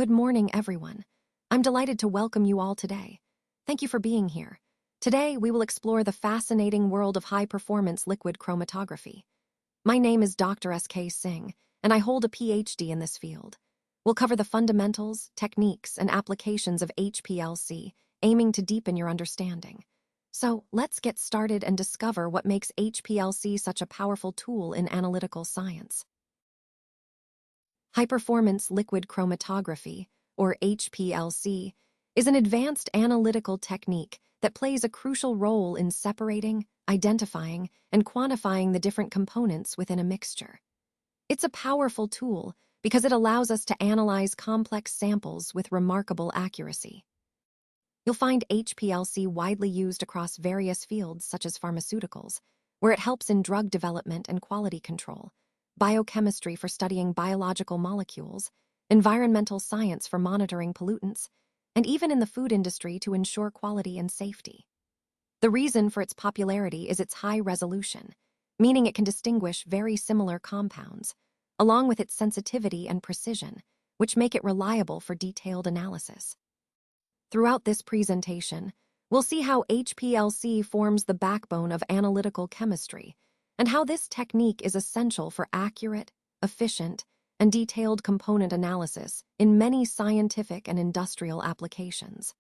Good morning, everyone. I'm delighted to welcome you all today. Thank you for being here. Today, we will explore the fascinating world of high-performance liquid chromatography. My name is Dr. S.K. Singh, and I hold a PhD in this field. We'll cover the fundamentals, techniques, and applications of HPLC, aiming to deepen your understanding. So, let's get started and discover what makes HPLC such a powerful tool in analytical science. High-performance liquid chromatography, or HPLC, is an advanced analytical technique that plays a crucial role in separating, identifying, and quantifying the different components within a mixture. It's a powerful tool because it allows us to analyze complex samples with remarkable accuracy. You'll find HPLC widely used across various fields such as pharmaceuticals, where it helps in drug development and quality control, biochemistry for studying biological molecules, environmental science for monitoring pollutants, and even in the food industry to ensure quality and safety. The reason for its popularity is its high resolution, meaning it can distinguish very similar compounds, along with its sensitivity and precision, which make it reliable for detailed analysis. Throughout this presentation, we'll see how HPLC forms the backbone of analytical chemistry, and how this technique is essential for accurate, efficient, and detailed component analysis in many scientific and industrial applications.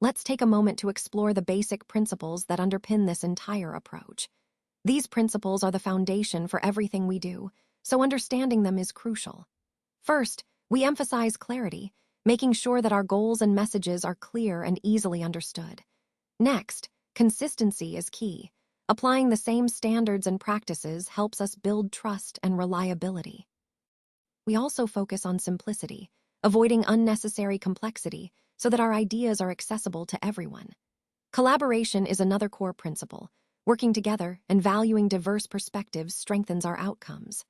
Let's take a moment to explore the basic principles that underpin this entire approach. These principles are the foundation for everything we do, so understanding them is crucial. First, we emphasize clarity, making sure that our goals and messages are clear and easily understood. Next, consistency is key. Applying the same standards and practices helps us build trust and reliability. We also focus on simplicity, avoiding unnecessary complexity so that our ideas are accessible to everyone. Collaboration is another core principle. Working together and valuing diverse perspectives strengthens our outcomes.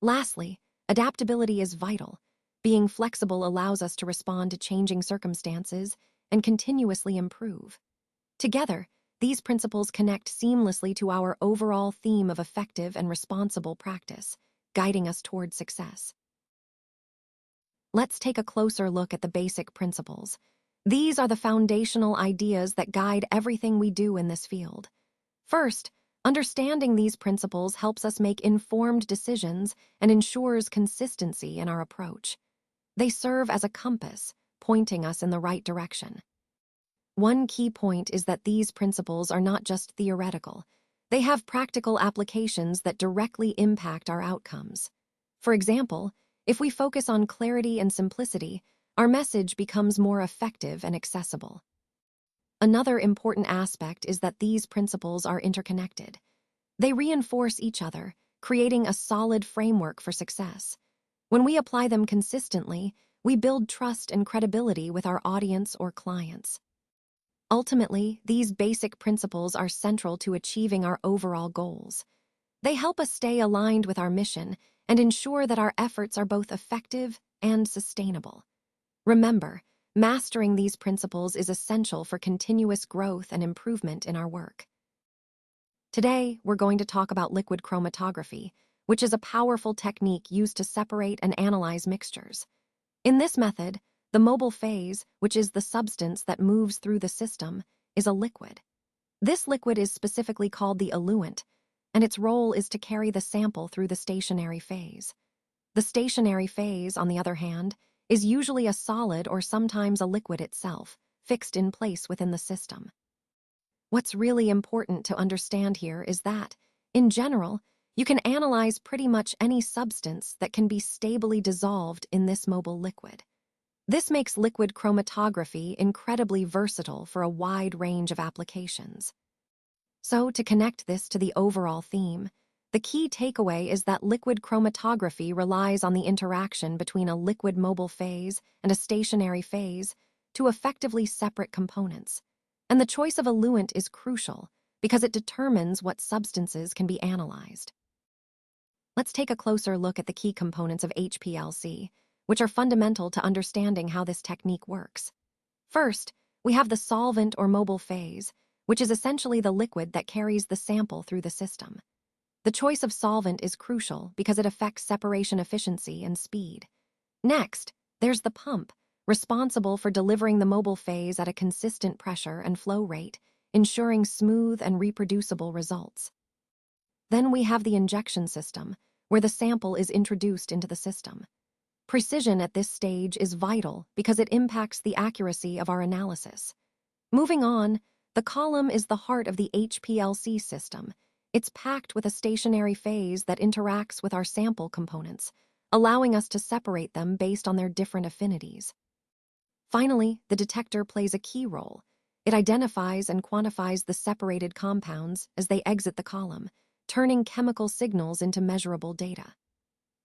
Lastly, adaptability is vital. Being flexible allows us to respond to changing circumstances and continuously improve. Together, these principles connect seamlessly to our overall theme of effective and responsible practice, guiding us toward success. Let's take a closer look at the basic principles. These are the foundational ideas that guide everything we do in this field. First, understanding these principles helps us make informed decisions and ensures consistency in our approach. They serve as a compass, pointing us in the right direction. One key point is that these principles are not just theoretical. They have practical applications that directly impact our outcomes. For example, if we focus on clarity and simplicity, our message becomes more effective and accessible. Another important aspect is that these principles are interconnected. They reinforce each other, creating a solid framework for success. When we apply them consistently, we build trust and credibility with our audience or clients. Ultimately, these basic principles are central to achieving our overall goals. They help us stay aligned with our mission and ensure that our efforts are both effective and sustainable. Remember, mastering these principles is essential for continuous growth and improvement in our work. Today, we're going to talk about liquid chromatography, which is a powerful technique used to separate and analyze mixtures. In this method, the mobile phase, which is the substance that moves through the system, is a liquid. This liquid is specifically called the eluent, and its role is to carry the sample through the stationary phase. The stationary phase, on the other hand, is usually a solid or sometimes a liquid itself, fixed in place within the system. What's really important to understand here is that, in general, you can analyze pretty much any substance that can be stably dissolved in this mobile liquid. This makes liquid chromatography incredibly versatile for a wide range of applications. So, to connect this to the overall theme, the key takeaway is that liquid chromatography relies on the interaction between a liquid mobile phase and a stationary phase to effectively separate components. And the choice of eluent is crucial because it determines what substances can be analyzed. Let's take a closer look at the key components of HPLC, which are fundamental to understanding how this technique works. First, we have the solvent or mobile phase, which is essentially the liquid that carries the sample through the system. The choice of solvent is crucial because it affects separation efficiency and speed. Next, There's the pump, responsible for delivering the mobile phase at a consistent pressure and flow rate, ensuring smooth and reproducible results. Then we have the injection system, where the sample is introduced into the system. Precision at this stage is vital because it impacts the accuracy of our analysis. Moving on, the column is the heart of the HPLC system. It's packed with a stationary phase that interacts with our sample components, allowing us to separate them based on their different affinities. Finally, the detector plays a key role. It identifies and quantifies the separated compounds as they exit the column, turning chemical signals into measurable data.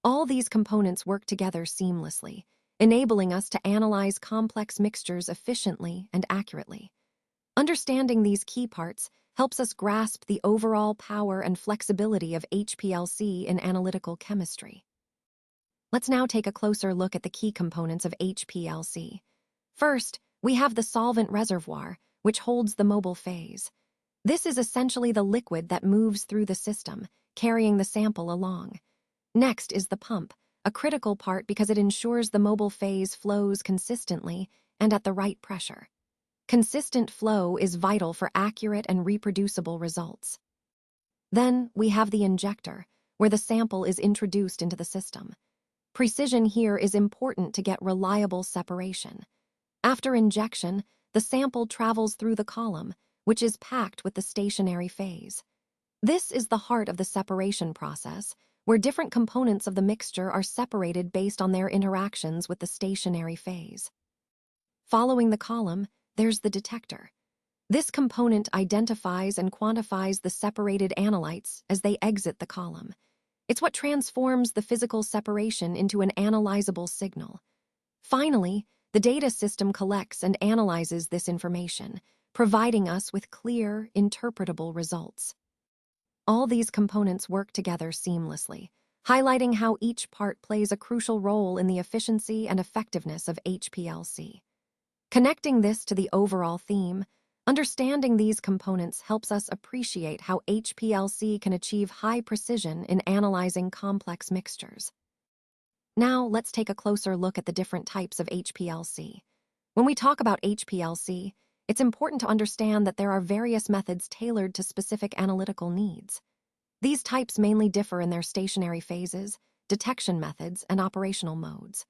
All these components work together seamlessly, enabling us to analyze complex mixtures efficiently and accurately. Understanding these key parts helps us grasp the overall power and flexibility of HPLC in analytical chemistry. Let's now take a closer look at the key components of HPLC. First, we have the solvent reservoir, which holds the mobile phase. This is essentially the liquid that moves through the system, carrying the sample along. Next is the pump, a critical part because it ensures the mobile phase flows consistently and at the right pressure. Consistent flow is vital for accurate and reproducible results. Then we have the injector, where the sample is introduced into the system. Precision here is important to get reliable separation. After injection, the sample travels through the column, which is packed with the stationary phase. This is the heart of the separation process, where different components of the mixture are separated based on their interactions with the stationary phase. Following the column, there's the detector. This component identifies and quantifies the separated analytes as they exit the column. It's what transforms the physical separation into an analyzable signal. Finally, the data system collects and analyzes this information, providing us with clear, interpretable results. All these components work together seamlessly, highlighting how each part plays a crucial role in the efficiency and effectiveness of HPLC. Connecting this to the overall theme, understanding these components helps us appreciate how HPLC can achieve high precision in analyzing complex mixtures. Now, let's take a closer look at the different types of HPLC. When we talk about HPLC, it's important to understand that there are various methods tailored to specific analytical needs. These types mainly differ in their stationary phases, detection methods, and operational modes.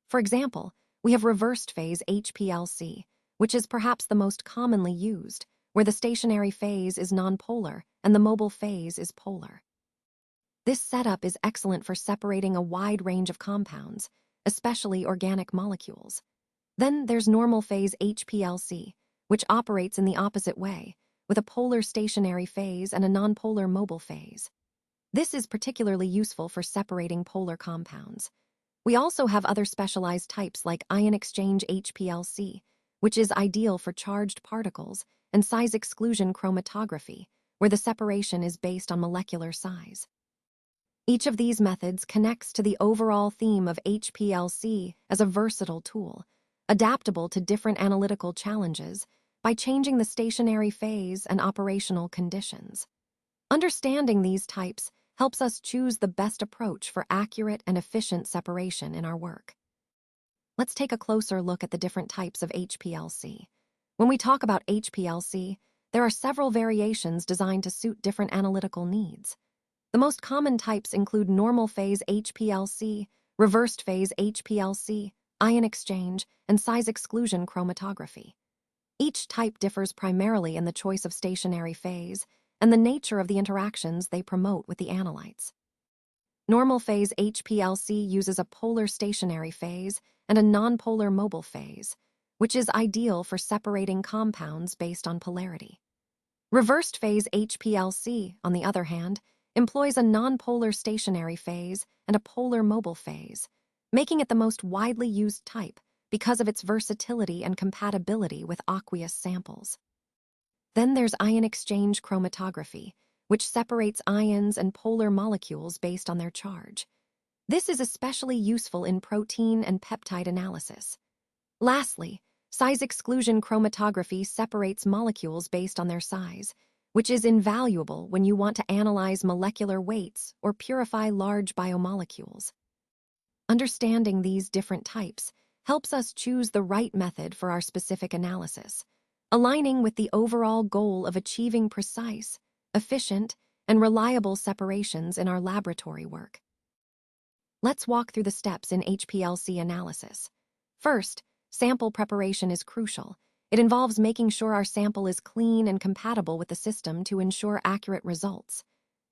For example, we have reversed phase HPLC, which is perhaps the most commonly used, where the stationary phase is nonpolar and the mobile phase is polar. This setup is excellent for separating a wide range of compounds, especially organic molecules. Then there's normal phase HPLC, which operates in the opposite way, with a polar stationary phase and a nonpolar mobile phase. This is particularly useful for separating polar compounds. We also have other specialized types like ion exchange HPLC, which is ideal for charged particles, and size exclusion chromatography, where the separation is based on molecular size. Each of these methods connects to the overall theme of HPLC as a versatile tool, adaptable to different analytical challenges by changing the stationary phase and operational conditions. Understanding these types helps us choose the best approach for accurate and efficient separation in our work. Let's take a closer look at the different types of HPLC. When we talk about HPLC, there are several variations designed to suit different analytical needs. The most common types include normal phase HPLC, reversed phase HPLC, ion exchange, and size exclusion chromatography. Each type differs primarily in the choice of stationary phase and the nature of the interactions they promote with the analytes. Normal phase HPLC uses a polar stationary phase and a nonpolar mobile phase, which is ideal for separating compounds based on polarity. Reversed phase HPLC, on the other hand, employs a nonpolar stationary phase and a polar mobile phase, making it the most widely used type because of its versatility and compatibility with aqueous samples. Then there's ion exchange chromatography, which separates ions and polar molecules based on their charge. This is especially useful in protein and peptide analysis. Lastly, size exclusion chromatography separates molecules based on their size, which is invaluable when you want to analyze molecular weights or purify large biomolecules. Understanding these different types helps us choose the right method for our specific analysis, aligning with the overall goal of achieving precise, efficient, and reliable separations in our laboratory work. Let's walk through the steps in HPLC analysis. First, sample preparation is crucial. It involves making sure our sample is clean and compatible with the system to ensure accurate results.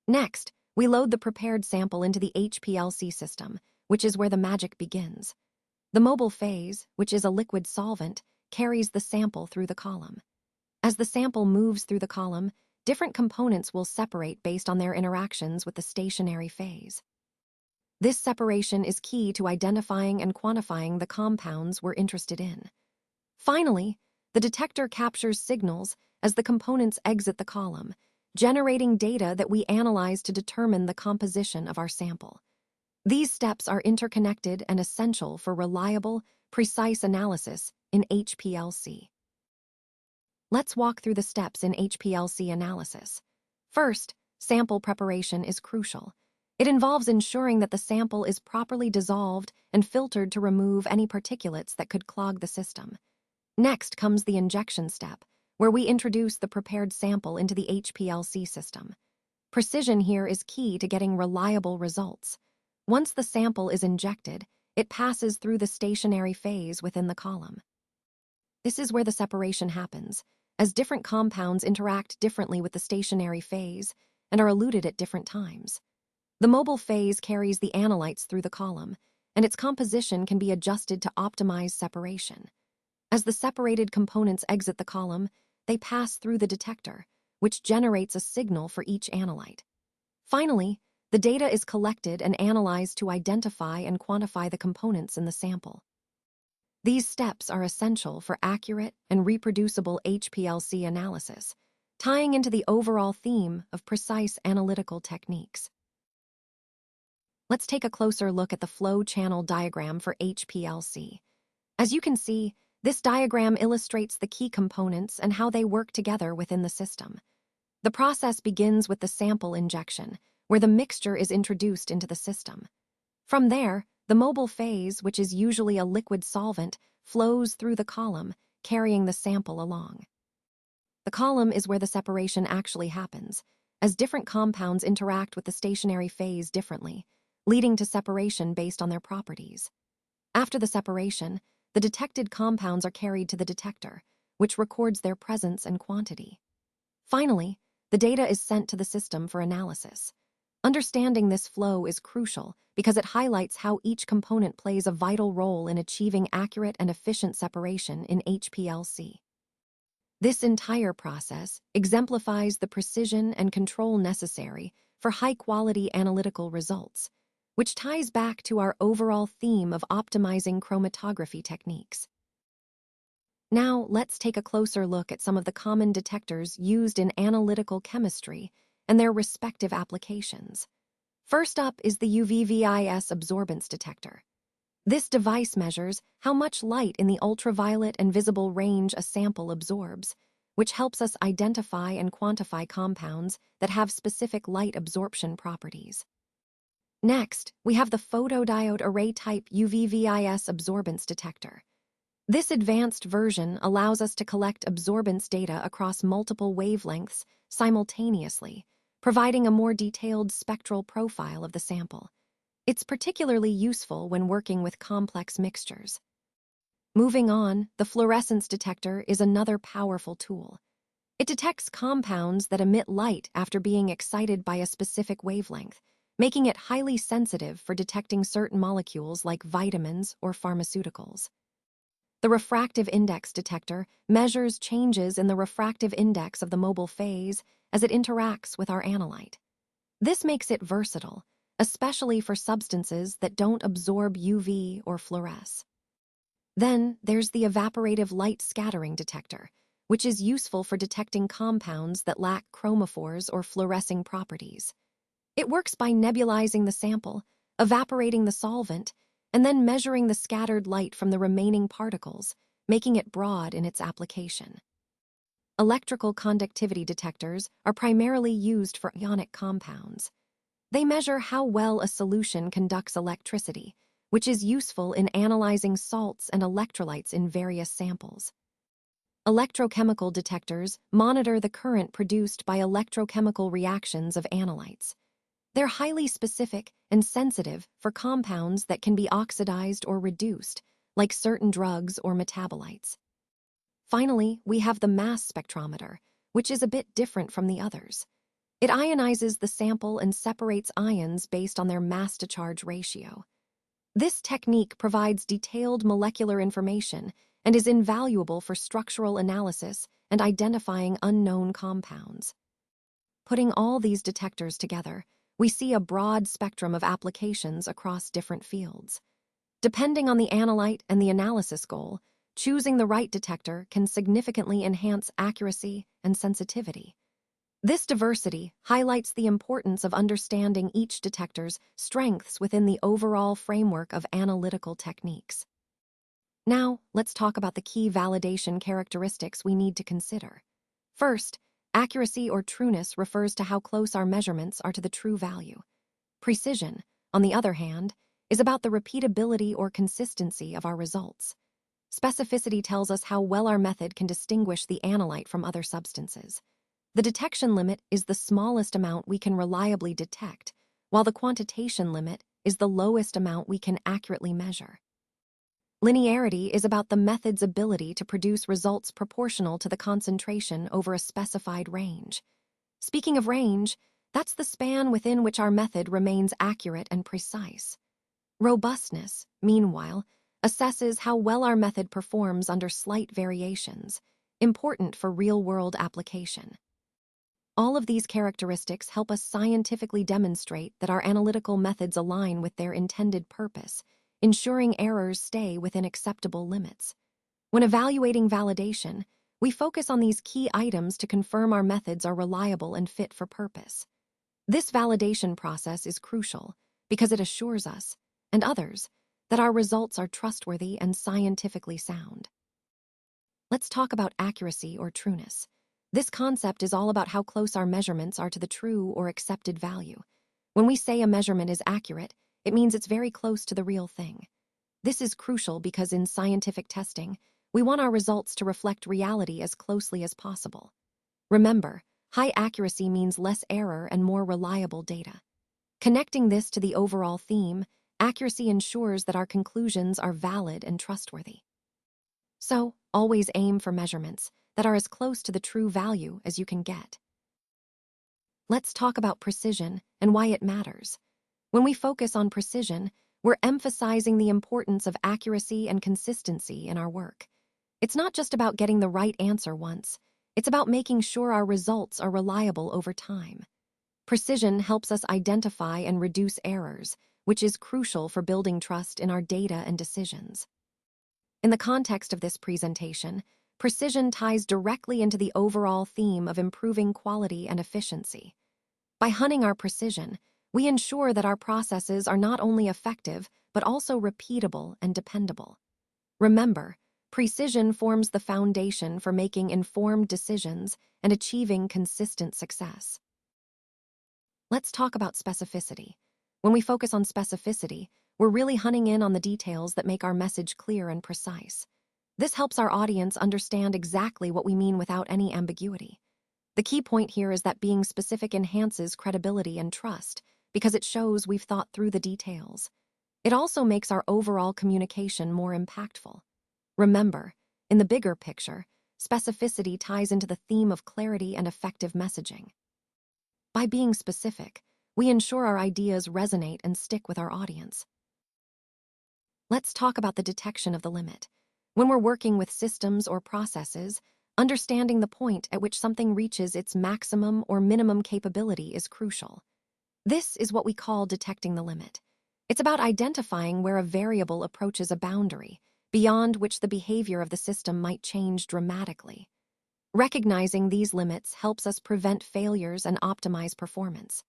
Next, we load the prepared sample into the HPLC system, which is where the magic begins. The mobile phase, which is a liquid solvent, carries the sample through the column. As the sample moves through the column, different components will separate based on their interactions with the stationary phase. This separation is key to identifying and quantifying the compounds we're interested in. Finally, the detector captures signals as the components exit the column, generating data that we analyze to determine the composition of our sample. These steps are interconnected and essential for reliable, precise analysis in HPLC. Let's walk through the steps in HPLC analysis. First, sample preparation is crucial. It involves ensuring that the sample is properly dissolved and filtered to remove any particulates that could clog the system. Next comes the injection step, where we introduce the prepared sample into the HPLC system. Precision here is key to getting reliable results. Once the sample is injected, it passes through the stationary phase within the column. This is where the separation happens, as different compounds interact differently with the stationary phase and are eluted at different times. The mobile phase carries the analytes through the column, and its composition can be adjusted to optimize separation. As the separated components exit the column, they pass through the detector, which generates a signal for each analyte. Finally, the data is collected and analyzed to identify and quantify the components in the sample. These steps are essential for accurate and reproducible HPLC analysis, tying into the overall theme of precise analytical techniques. Let's take a closer look at the flow channel diagram for HPLC. As you can see, this diagram illustrates the key components and how they work together within the system. The process begins with the sample injection, where the mixture is introduced into the system. From there, the mobile phase, which is usually a liquid solvent, flows through the column, carrying the sample along. The column is where the separation actually happens, as different compounds interact with the stationary phase differently, leading to separation based on their properties. After the separation, the detected compounds are carried to the detector, which records their presence and quantity. Finally, the data is sent to the system for analysis. Understanding this flow is crucial because it highlights how each component plays a vital role in achieving accurate and efficient separation in HPLC. This entire process exemplifies the precision and control necessary for high-quality analytical results, which ties back to our overall theme of optimizing chromatography techniques. Now, let's take a closer look at some of the common detectors used in analytical chemistry and their respective applications. First up is the UV-Vis absorbance detector. This device measures how much light in the ultraviolet and visible range a sample absorbs, which helps us identify and quantify compounds that have specific light absorption properties. Next, we have the photodiode array-type UV-Vis absorbance detector. This advanced version allows us to collect absorbance data across multiple wavelengths simultaneously, providing a more detailed spectral profile of the sample. It's particularly useful when working with complex mixtures. Moving on, the fluorescence detector is another powerful tool. It detects compounds that emit light after being excited by a specific wavelength, making it highly sensitive for detecting certain molecules like vitamins or pharmaceuticals. The refractive index detector measures changes in the refractive index of the mobile phase as it interacts with our analyte. This makes it versatile, especially for substances that don't absorb UV or fluoresce. Then there's the evaporative light scattering detector, which is useful for detecting compounds that lack chromophores or fluorescing properties. It works by nebulizing the sample, evaporating the solvent, and then measuring the scattered light from the remaining particles, making it broad in its application. Electrical conductivity detectors are primarily used for ionic compounds. They measure how well a solution conducts electricity, which is useful in analyzing salts and electrolytes in various samples. Electrochemical detectors monitor the current produced by electrochemical reactions of analytes. They're highly specific and sensitive for compounds that can be oxidized or reduced, like certain drugs or metabolites. Finally, we have the mass spectrometer, which is a bit different from the others. It ionizes the sample and separates ions based on their mass-to-charge ratio. This technique provides detailed molecular information and is invaluable for structural analysis and identifying unknown compounds. Putting all these detectors together, we see a broad spectrum of applications across different fields. Depending on the analyte and the analysis goal, choosing the right detector can significantly enhance accuracy and sensitivity. This diversity highlights the importance of understanding each detector's strengths within the overall framework of analytical techniques. Now, let's talk about the key validation characteristics we need to consider. First, accuracy or trueness refers to how close our measurements are to the true value. Precision, on the other hand, is about the repeatability or consistency of our results. Specificity tells us how well our method can distinguish the analyte from other substances. The detection limit is the smallest amount we can reliably detect, while the quantitation limit is the lowest amount we can accurately measure. Linearity is about the method's ability to produce results proportional to the concentration over a specified range. Speaking of range, that's the span within which our method remains accurate and precise. Robustness, meanwhile, assesses how well our method performs under slight variations, important for real-world application. All of these characteristics help us scientifically demonstrate that our analytical methods align with their intended purpose, ensuring errors stay within acceptable limits. When evaluating validation, we focus on these key items to confirm our methods are reliable and fit for purpose. This validation process is crucial because it assures us, and others, that our results are trustworthy and scientifically sound. Let's talk about accuracy or trueness. This concept is all about how close our measurements are to the true or accepted value. When we say a measurement is accurate, it means it's very close to the real thing. This is crucial because in scientific testing, we want our results to reflect reality as closely as possible. Remember, high accuracy means less error and more reliable data. Connecting this to the overall theme, accuracy ensures that our conclusions are valid and trustworthy. So, always aim for measurements that are as close to the true value as you can get. Let's talk about precision and why it matters. When we focus on precision, we're emphasizing the importance of accuracy and consistency in our work. It's not just about getting the right answer once, it's about making sure our results are reliable over time. Precision helps us identify and reduce errors, which is crucial for building trust in our data and decisions. In the context of this presentation, precision ties directly into the overall theme of improving quality and efficiency. By honing our precision, we ensure that our processes are not only effective, but also repeatable and dependable. Remember, precision forms the foundation for making informed decisions and achieving consistent success. Let's talk about specificity. When we focus on specificity, we're really honing in on the details that make our message clear and precise. This helps our audience understand exactly what we mean without any ambiguity. The key point here is that being specific enhances credibility and trust because it shows we've thought through the details. It also makes our overall communication more impactful. Remember, in the bigger picture, specificity ties into the theme of clarity and effective messaging. By being specific, we ensure our ideas resonate and stick with our audience. Let's talk about the detection of the limit. When we're working with systems or processes, understanding the point at which something reaches its maximum or minimum capability is crucial. This is what we call detecting the limit. It's about identifying where a variable approaches a boundary, beyond which the behavior of the system might change dramatically. Recognizing these limits helps us prevent failures and optimize performance.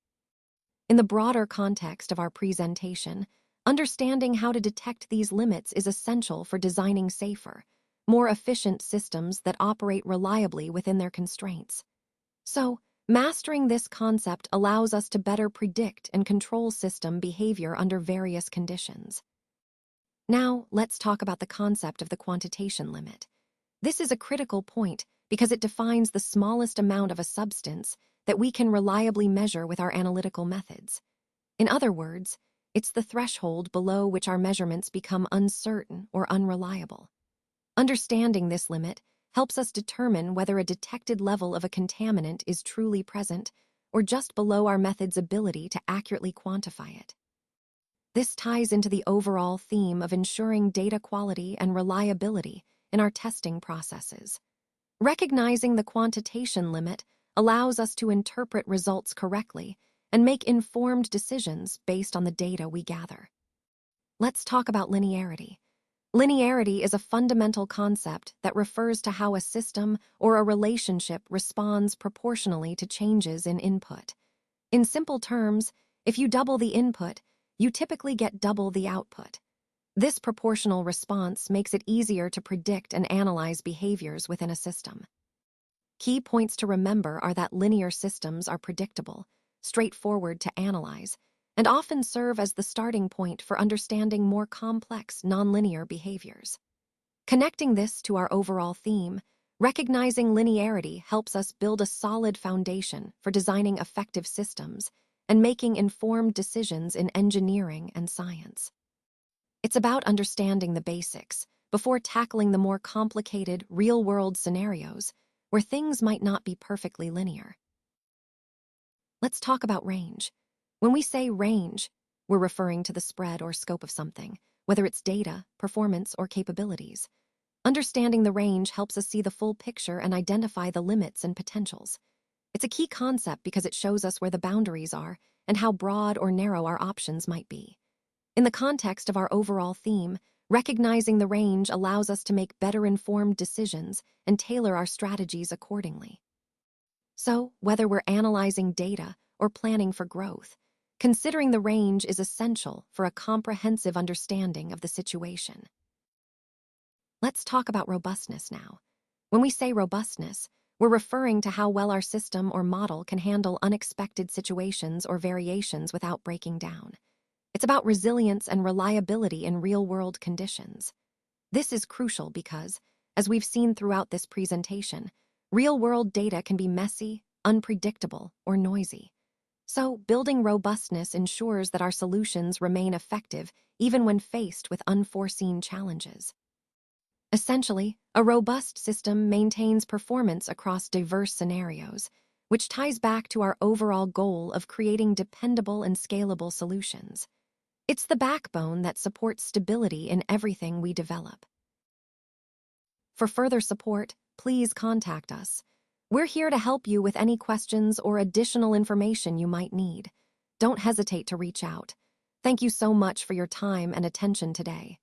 In the broader context of our presentation, understanding how to detect these limits is essential for designing safer, more efficient systems that operate reliably within their constraints. So, mastering this concept allows us to better predict and control system behavior under various conditions. Now, let's talk about the concept of the quantitation limit. This is a critical point because it defines the smallest amount of a substance that we can reliably measure with our analytical methods. In other words, it's the threshold below which our measurements become uncertain or unreliable. Understanding this limit helps us determine whether a detected level of a contaminant is truly present or just below our method's ability to accurately quantify it. This ties into the overall theme of ensuring data quality and reliability in our testing processes. Recognizing the quantitation limit allows us to interpret results correctly and make informed decisions based on the data we gather. Let's talk about linearity. Linearity is a fundamental concept that refers to how a system or a relationship responds proportionally to changes in input. In simple terms, if you double the input, you typically get double the output. This proportional response makes it easier to predict and analyze behaviors within a system. Key points to remember are that linear systems are predictable, straightforward to analyze, and often serve as the starting point for understanding more complex nonlinear behaviors. Connecting this to our overall theme, recognizing linearity helps us build a solid foundation for designing effective systems and making informed decisions in engineering and science. It's about understanding the basics before tackling the more complicated, real-world scenarios where things might not be perfectly linear. Let's talk about range. When we say range, we're referring to the spread or scope of something, whether it's data, performance, or capabilities. Understanding the range helps us see the full picture and identify the limits and potentials. It's a key concept because it shows us where the boundaries are and how broad or narrow our options might be. In the context of our overall theme, recognizing the range allows us to make better informed decisions and tailor our strategies accordingly. So, whether we're analyzing data or planning for growth, considering the range is essential for a comprehensive understanding of the situation. Let's talk about robustness now. When we say robustness, we're referring to how well our system or model can handle unexpected situations or variations without breaking down. It's about resilience and reliability in real-world conditions. This is crucial because, as we've seen throughout this presentation, real-world data can be messy, unpredictable, or noisy. So, building robustness ensures that our solutions remain effective even when faced with unforeseen challenges. Essentially, a robust system maintains performance across diverse scenarios, which ties back to our overall goal of creating dependable and scalable solutions. It's the backbone that supports stability in everything we develop. For further support, please contact us. We're here to help you with any questions or additional information you might need. Don't hesitate to reach out. Thank you so much for your time and attention today.